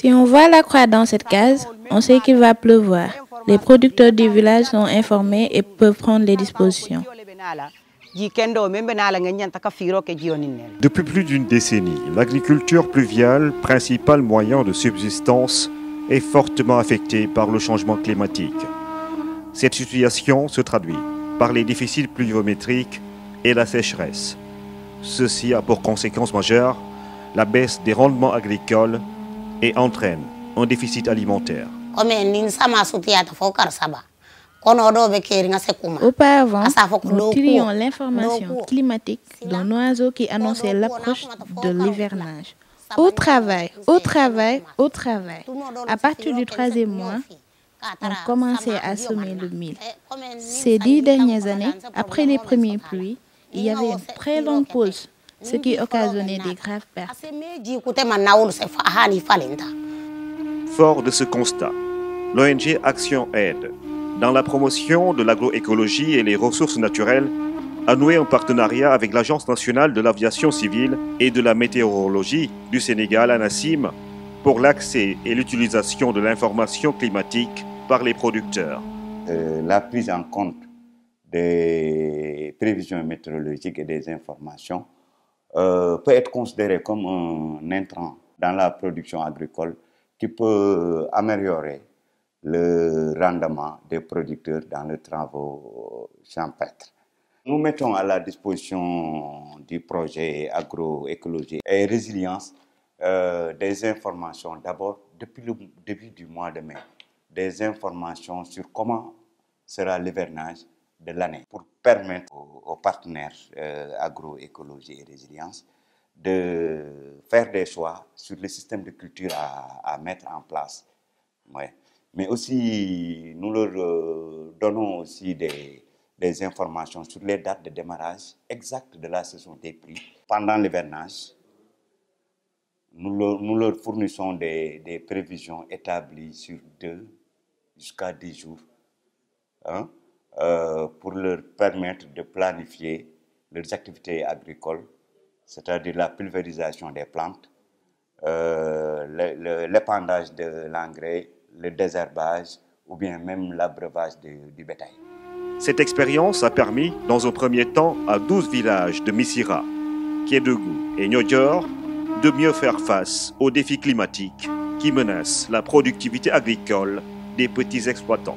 Si on voit la croix dans cette case, on sait qu'il va pleuvoir. Les producteurs du village sont informés et peuvent prendre les dispositions. Depuis plus d'une décennie, l'agriculture pluviale, principal moyen de subsistance, est fortement affectée par le changement climatique. Cette situation se traduit par les déficits pluviométriques et la sécheresse. Ceci a pour conséquence majeure la baisse des rendements agricoles et entraîne un déficit alimentaire. Auparavant, nous tirions l'information climatique d'un oiseau qui annonçait l'approche de l'hivernage. Au travail, au travail, au travail. À partir du 3e mois, on commençait à semer le mil. Ces 10 dernières années, après les premières pluies, il y avait une très longue pause, ce qui occasionnait des graves pertes. Fort de ce constat, l'ONG Action Aide, dans la promotion de l'agroécologie et les ressources naturelles, a noué un partenariat avec l'Agence nationale de l'aviation civile et de la météorologie du Sénégal, ANACIM, pour l'accès et l'utilisation de l'information climatique par les producteurs. La prise en compte des prévisions météorologiques et des informations peut être considérée comme un intrant dans la production agricole qui peut améliorer le rendement des producteurs dans les travaux champêtres. Nous mettons à la disposition du projet agroécologie et résilience des informations, d'abord depuis le début du mois de mai, des informations sur comment sera l'hivernage de l'année pour permettre aux partenaires agroécologie et résilience de faire des choix sur le système de culture à mettre en place. Ouais. Mais aussi, nous leur donnons aussi des informations sur les dates de démarrage exactes de la saison des pluies. Pendant l'hivernage, nous leur fournissons des prévisions établies sur 2 jusqu'à 10 jours pour leur permettre de planifier leurs activités agricoles, c'est-à-dire la pulvérisation des plantes, l'épandage de l'engrais, le désherbage ou bien même l'abreuvage du bétail. Cette expérience a permis, dans un premier temps, à 12 villages de Missira, Kédougou et Niodior, de mieux faire face aux défis climatiques qui menacent la productivité agricole des petits exploitants.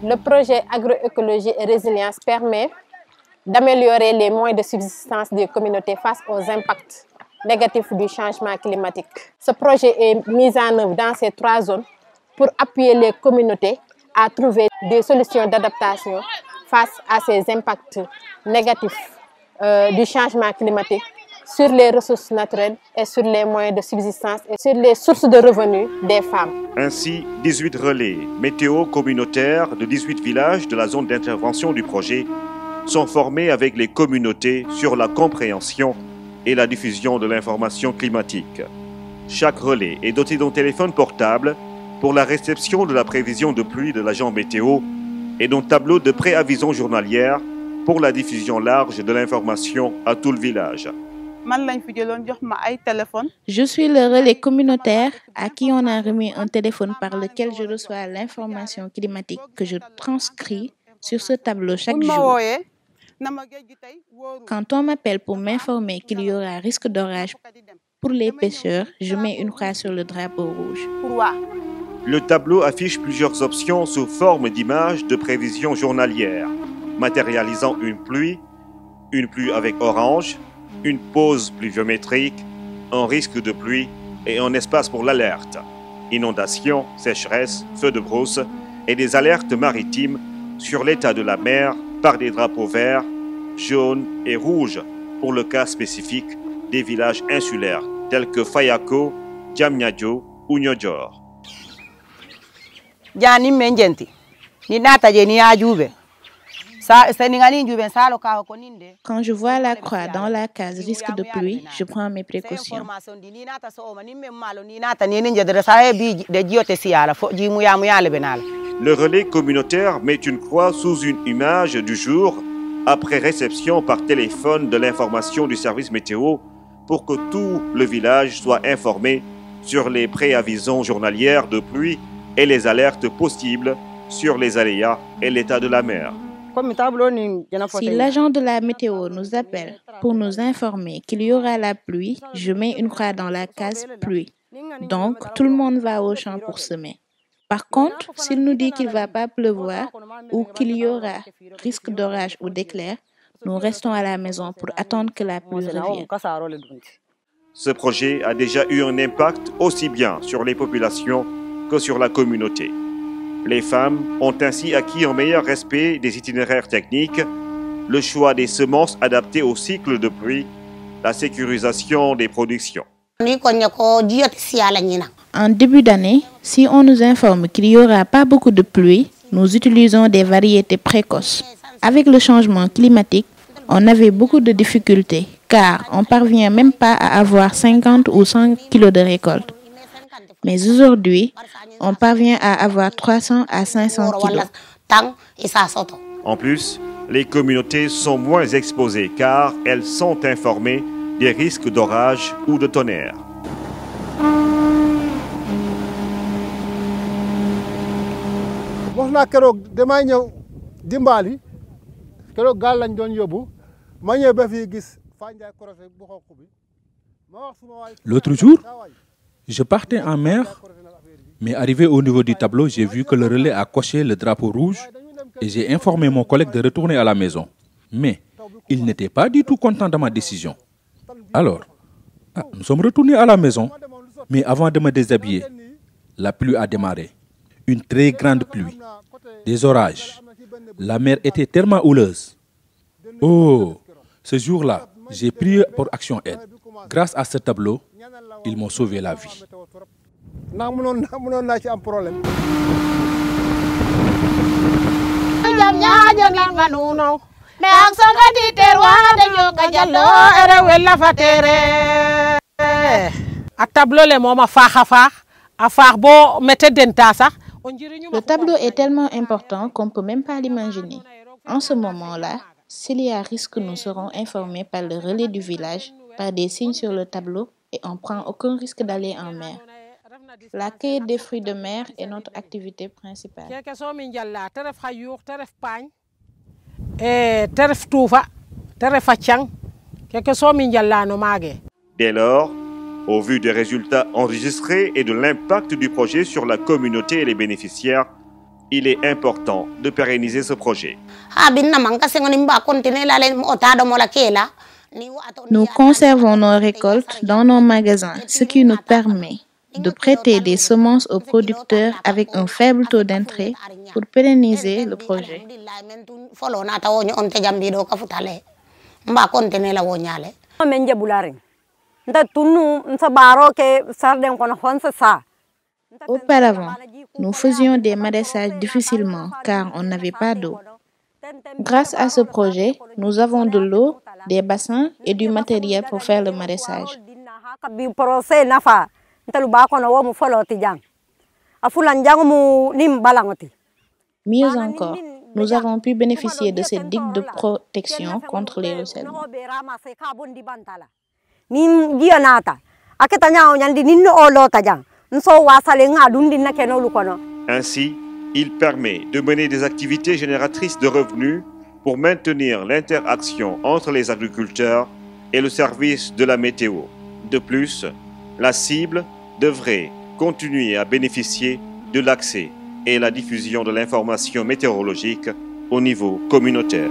Le projet agroécologie et résilience permet d'améliorer les moyens de subsistance des communautés face aux impacts négatifs du changement climatique. Ce projet est mis en œuvre dans ces 3 zones pour appuyer les communautés à trouver des solutions d'adaptation face à ces impacts négatifs du changement climatique sur les ressources naturelles et sur les moyens de subsistance et sur les sources de revenus des femmes. Ainsi, 18 relais météo communautaires de 18 villages de la zone d'intervention du projet sont formés avec les communautés sur la compréhension et la diffusion de l'information climatique. Chaque relais est doté d'un téléphone portable pour la réception de la prévision de pluie de l'agent météo et d'un tableau de préavision journalière pour la diffusion large de l'information à tout le village. Je suis le relais communautaire à qui on a remis un téléphone par lequel je reçois l'information climatique que je transcris sur ce tableau chaque jour. Quand on m'appelle pour m'informer qu'il y aura risque d'orage pour les pêcheurs, je mets une croix sur le drapeau rouge. Le tableau affiche plusieurs options sous forme d'images de prévision journalière, matérialisant une pluie avec orange, une pause pluviométrique, un risque de pluie et un espace pour l'alerte. Inondation, sécheresse, feux de brousse et des alertes maritimes sur l'état de la mer par des drapeaux verts, jaunes et rouges pour le cas spécifique des villages insulaires tels que Fayako, Diamniadio ou Niodior. Quand je vois la croix dans la case risque de pluie, je prends mes précautions. Le relais communautaire met une croix sous une image du jour après réception par téléphone de l'information du service météo pour que tout le village soit informé sur les préavisions journalières de pluie et les alertes possibles sur les aléas et l'état de la mer. Si l'agent de la météo nous appelle pour nous informer qu'il y aura la pluie, je mets une croix dans la case pluie. Donc, tout le monde va au champ pour semer. Par contre, s'il nous dit qu'il ne va pas pleuvoir ou qu'il y aura risque d'orage ou d'éclair, nous restons à la maison pour attendre que la pluie revienne. Ce projet a déjà eu un impact aussi bien sur les populations que sur la communauté. Les femmes ont ainsi acquis un meilleur respect des itinéraires techniques, le choix des semences adaptées au cycle de pluie, la sécurisation des productions. En début d'année, si on nous informe qu'il n'y aura pas beaucoup de pluie, nous utilisons des variétés précoces. Avec le changement climatique, on avait beaucoup de difficultés car on ne parvient même pas à avoir 50 ou 100 kilos de récolte. Mais aujourd'hui, on parvient à avoir 300 à 500 kilos. En plus, les communautés sont moins exposées car elles sont informées des risques d'orage ou de tonnerre. L'autre jour, je partais en mer, mais arrivé au niveau du tableau, j'ai vu que le relais a coché le drapeau rouge et j'ai informé mon collègue de retourner à la maison. Mais il n'était pas du tout content de ma décision. Alors, nous sommes retournés à la maison, mais avant de me déshabiller, la pluie a démarré. Une très grande pluie, des orages. La mer était tellement houleuse. Oh, ce jour-là, j'ai prié pour Action Aide. Grâce à ce tableau, ils m'ont sauvé la vie. Le tableau est tellement important qu'on ne peut même pas l'imaginer. En ce moment-là, s'il y a risque, nous serons informés par le relais du village, par des signes sur le tableau et on ne prend aucun risque d'aller en mer. La cueillette des fruits de mer est notre activité principale. Dès lors, au vu des résultats enregistrés et de l'impact du projet sur la communauté et les bénéficiaires, il est important de pérenniser ce projet. Nous conservons nos récoltes dans nos magasins, ce qui nous permet de prêter des semences aux producteurs avec un faible taux d'intérêt pour pérenniser le projet. Auparavant, nous faisions des maraîchages difficilement car on n'avait pas d'eau. Grâce à ce projet, nous avons de l'eau, des bassins et du matériel pour faire le maraîchage. Mieux encore, nous avons pu bénéficier de ces digues de protection contre les ruissellements. Ainsi, il permet de mener des activités génératrices de revenus pour maintenir l'interaction entre les agriculteurs et le service de la météo. De plus, la cible devrait continuer à bénéficier de l'accès et la diffusion de l'information météorologique au niveau communautaire.